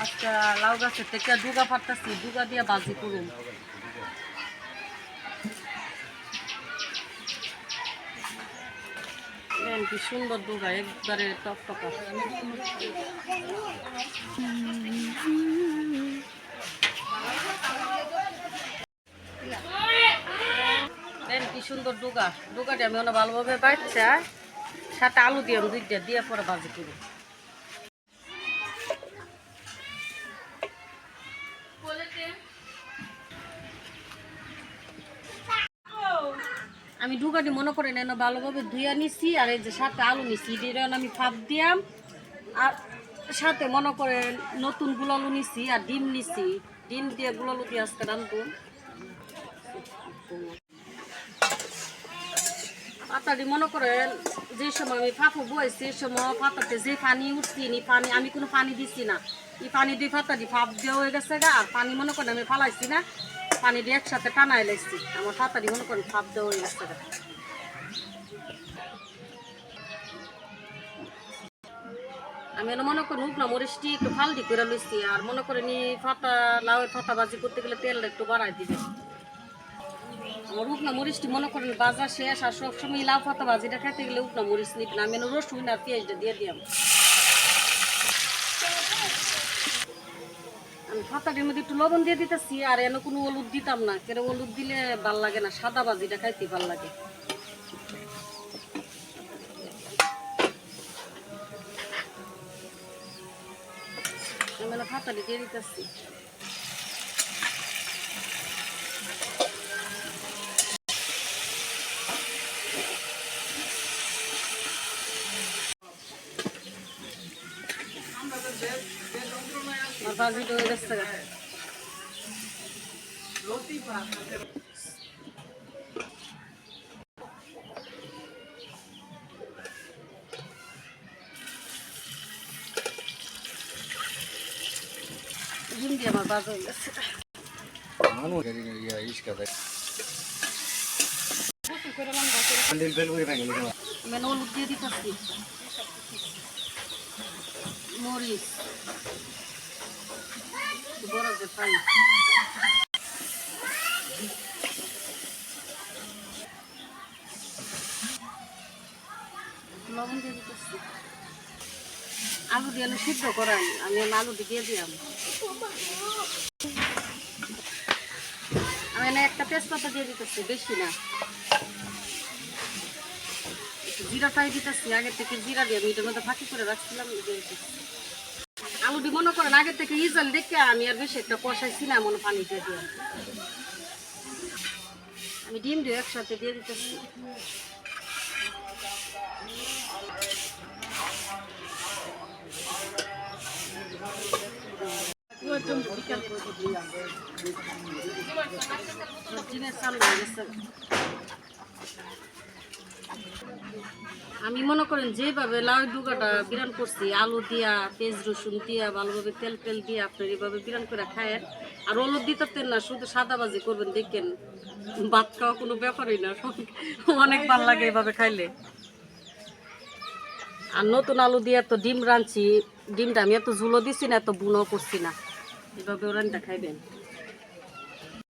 আজকে লাউ গাছের থেকে ডুগা ফাটতেছি, ডুগা দিয়ে বাজি করুন। কি সুন্দর ডুগা, একবারে টকটকা। কি সুন্দর ডুগা, ডুগাটি আমি অনেক ভালোভাবে বাচ্চা সাথে আলু দিয়ে দুইটা দিয়ে পরে বাজি করি। আমি ডুগাটি মনে করি না ভালোভাবে ধুইয়া নিছি, আর এই যে সাথে আলু নিছি এটা আমি ফাঁপ দিয়াম, আর সাথে মনে করে নতুন গুলালু নিছি আর ডিম নিছি, ডিম দিয়ে গুলালু দিয়ে আজকে রান্ধবো। পাতাটি মনে করেন যে সময় আমি ফাঁপু বয়েছি সেই সময় পাতাতে যে পানি উঠছি পানি আমি কোনো পানি দিচ্ছি না, এই পানি দিয়ে পাতাটি ফাঁপ দেওয়া হয়ে গেছে গা, আর পানি মনে করেন আমি ফালাইছি না, পানি দিয়ে একসাথে টানাই লাগছি, আমার পাতাটি মনে করেন ফাঁপ দেওয়া হয়ে গেছে গা। আমি মনে করি উপনা মরিচটি একটু ফালদি করে লইছি, আর মনে করেন ফাতা লাউয়ের ফাতা ভাজি করতে গেলে তেলটা একটু বাড়াই দিবে। আমার উপনা মরিচটি মনে করেন বাজার শেষ, আর সবসময় লাউ পাতা ভাজিটা খেতে গেলে উপনা মরিচ নিবি না, আমি রসুন আর পেঁয়াজটা দিয়ে দিলাম। আমি পাতাটির মধ্যে একটু লবণ দিয়ে দিতেছি, আর এনে কোনো হলুদ দিতাম না, কেন হলুদ দিলে ভাল লাগে না, সাদা ভাজিটা খাইতে ভাল লাগে। আমি পাতাটি দিয়ে দিতেছি। ভাজিটা হয়ে গেছে। হিন্দি আমার বাজা হয়ে গেছে। হলুদ দিয়ে দিতেছি, মরিচ বড় যে পাই লবণ দিয়ে দিতেছি। আলু দিয়ে সিদ্ধ করাই, আমি আলু দিয়ে দিলাম। আমি একটা তেজপাতা দিয়ে দিতেছি, বেশি না, জিরাটাই দিতেছি। আগে থেকে জিরা দিয়ে আমি এটার মধ্যে ফাঁকি করে রাখছিলাম। আলুটি মনে করেন আগে থেকে ইজাল দেখে আমি আর বেশি একটা কষাইছি না, মনে পানি দিয়ে দিয়ে আমি ডিম দিয়ে একসাথে দিয়ে দিতেছি। আমি মনে করেন যেভাবে লাউ ডুগাটা বিরান করছি, আলু দিয়া পেঁয়াজ রসুন দিয়া ভালোভাবে তেল তেল দিয়ে আপনার এইভাবে বিরান করে খায়েন, আর হলুদ দিতেন না, শুধু সাদা ভাজি করবেন, দেখেন ভাত খাওয়া কোনো ব্যাপারই না, অনেক ভালো লাগে এভাবে খাইলে। আর নতুন আলু দিয়ে তো ডিম রাঁধছি, ডিমটা আমি এত ঝুলো দিছি না, এত বুনো করছি না, এভাবে রান্না খাইবেন।